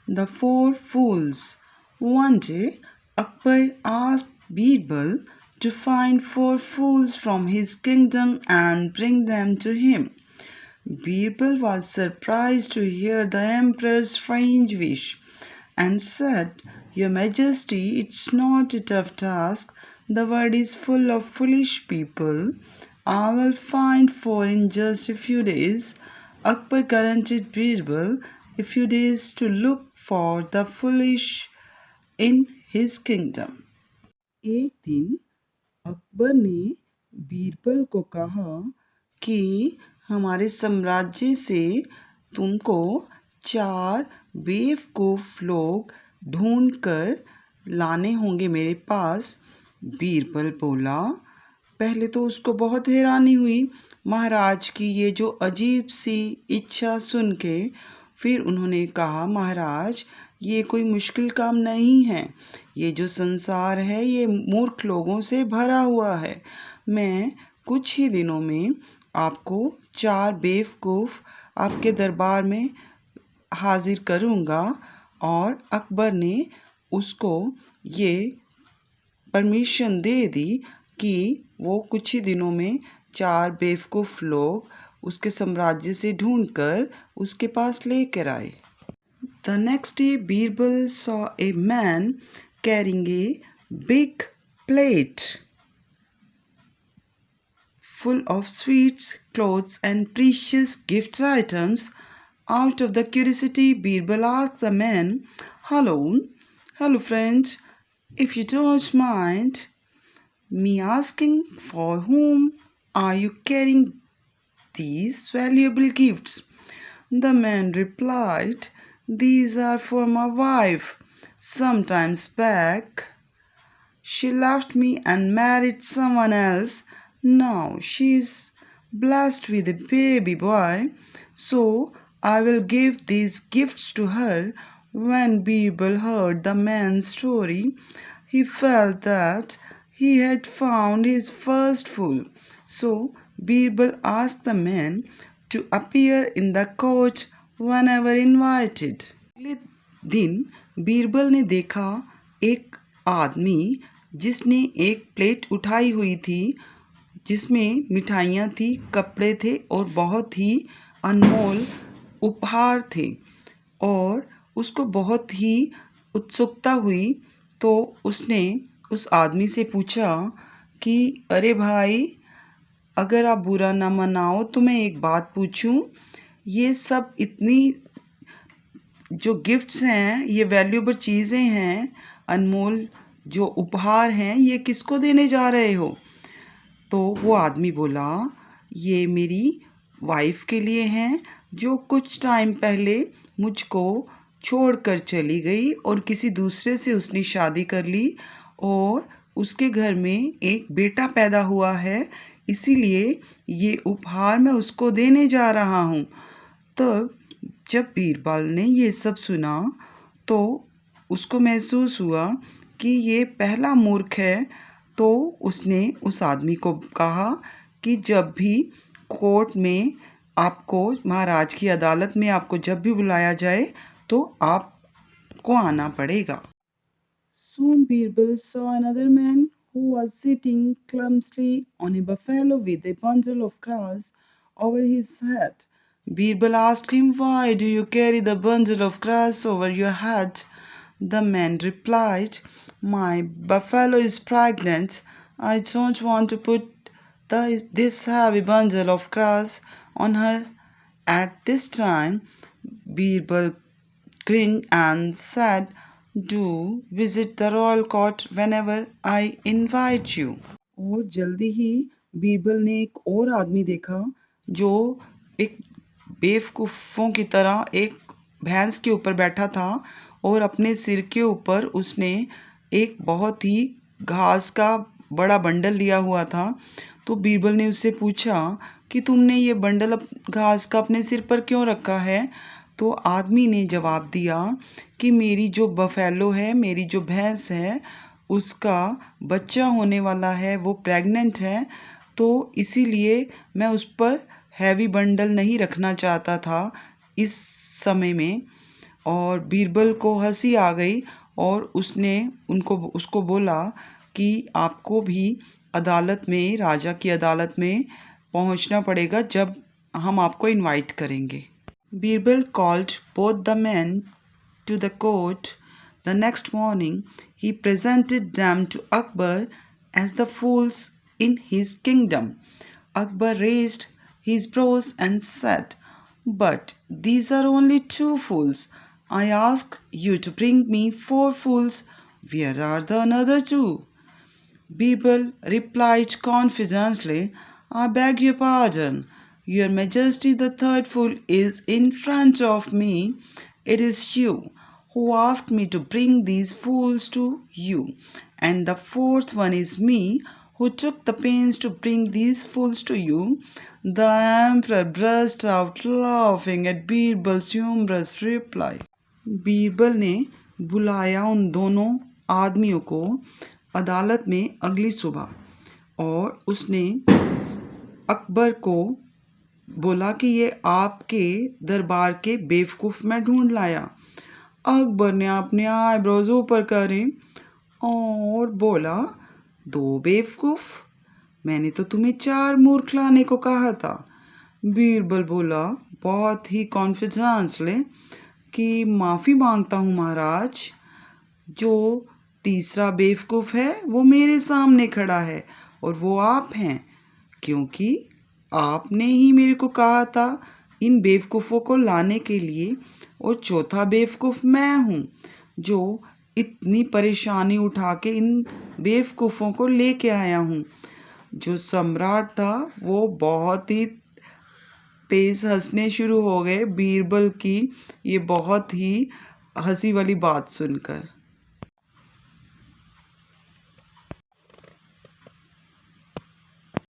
The Four Fools. One day, Akbar asked Birbal to find four fools from his kingdom and bring them to him. Birbal was surprised to hear the emperor's strange wish and said, "Your Majesty, it's not a tough task. The world is full of foolish people. I will find four in just a few days." Akbar granted Birbal a few days to look for the foolish in his kingdom. एक दिन अकबर ने बीरबल को कहा कि हमारे साम्राज्य से तुमको 4 बेवकूफ़ लोग ढूंढ कर लाने होंगे मेरे पास। बीरबल बोला। पहले तो उसको बहुत हैरानी हुई महाराज की ये जो अजीब सी इच्छा सुन के। फिर उन्होंने कहा, महाराज ये कोई मुश्किल काम नहीं है। ये जो संसार है ये मूर्ख लोगों से भरा हुआ है। मैं कुछ ही दिनों में आपको 4 बेवकूफ़ आपके दरबार में हाजिर करूँगा। और अकबर ने उसको ये परमिशन दे दी कि वो कुछ ही दिनों में 4 बेवकूफ़ लोग उसके साम्राज्य से ढूंढकर उसके पास लेकर आए। The next day, Birbal saw a man carrying a big plate full of sweets, clothes, and precious gift items. Out of the curiosity, Birbal asked the man, hello friend, if you don't mind me asking, for whom are you carrying these valuable gifts?" The man replied, "These are for my wife. Sometimes back, she left me and married someone else. Now she is blessed with a baby boy, so I will give these gifts to her." When Birbal heard the man's story, he felt that he had found his first fool. So Birbal asked the man to appear in the court whenever invited. अगले दिन बीरबल ने देखा एक आदमी जिसने एक plate उठाई हुई थी जिसमें मिठाइयाँ थी, कपड़े थे और बहुत ही अनमोल उपहार थे। और उसको बहुत ही उत्सुकता हुई तो उसने उस आदमी से पूछा कि अरे भाई, अगर आप बुरा ना मनाओ तो मैं एक बात पूछूं, ये सब इतनी जो गिफ्ट्स हैं, ये वैल्यूएबल चीज़ें हैं, अनमोल जो उपहार हैं, ये किसको देने जा रहे हो? तो वो आदमी बोला, ये मेरी वाइफ के लिए हैं जो कुछ टाइम पहले मुझको छोड़कर चली गई और किसी दूसरे से उसने शादी कर ली और उसके घर में एक बेटा पैदा हुआ है, इसीलिए ये उपहार मैं उसको देने जा रहा हूँ। तब जब बीरबल ने ये सब सुना तो उसको महसूस हुआ कि ये पहला मूर्ख है। तो उसने उस आदमी को कहा कि जब भी कोर्ट में आपको, महाराज की अदालत में आपको जब भी बुलाया जाए तो आपको आना पड़ेगा। Soon Birbal saw another man who was sitting clumsily on a buffalo with a bundle of grass over his head. Birbal asked him, "Why do you carry the bundle of grass over your head?" The man replied, "My buffalo is pregnant. I don't want to put this heavy bundle of grass on her." At this time, Birbal grinned and said, "Do visit the royal court whenever I invite you." और जल्दी ही बीरबल ने एक और आदमी देखा जो एक बेवकूफ़ों की तरह एक भैंस के ऊपर बैठा था और अपने सिर के ऊपर उसने एक बहुत ही घास का बड़ा बंडल लिया हुआ था। तो बीरबल ने उससे पूछा कि तुमने ये बंडल घास का अपने सिर पर क्यों रखा है? तो आदमी ने जवाब दिया कि मेरी जो बफेलो है, मेरी जो भैंस है, उसका बच्चा होने वाला है, वो प्रेग्नेंट है, तो इसीलिए मैं उस पर हैवी बंडल नहीं रखना चाहता था इस समय में। और बीरबल को हंसी आ गई और उसने उसको बोला कि आपको भी अदालत में, राजा की अदालत में पहुंचना पड़ेगा जब हम आपको इनवाइट करेंगे। Birbal called both the men to the court. The next morning he presented them to Akbar as the fools in his kingdom. Akbar raised his brows and said, "But these are only 2 fools. I ask you to bring me 4 fools. Where are the other 2?" Birbal replied confidently, "I beg your pardon, your Majesty, the third fool is in front of me. It is you who asked me to bring these fools to you, and the fourth one is me who took the pains to bring these fools to you." The emperor burst out laughing at Birbal's humorous reply. Birbal ने बुलाया उन दोनों आदमियों को अदालत में अगली सुबह और उसने अकबर को बोला कि ये आपके दरबार के बेवकूफ़ मैं ढूंढ लाया। अकबर ने अपने आईब्रोज ऊपर करे और बोला, 2 बेवकूफ़? मैंने तो तुम्हें 4 मूर्ख लाने को कहा था। बीरबल बोला बहुत ही कॉन्फिडेंसली कि माफ़ी मांगता हूँ महाराज, जो तीसरा बेवकूफ़ है वो मेरे सामने खड़ा है और वो आप हैं, क्योंकि आपने ही मेरे को कहा था इन बेवकूफ़ों को लाने के लिए, और चौथा बेवकूफ़ मैं हूँ जो इतनी परेशानी उठा के इन बेवकूफ़ों को लेके आया हूँ। जो सम्राट था वो बहुत ही तेज़ हंसने शुरू हो गए बीरबल की ये बहुत ही हंसी वाली बात सुनकर।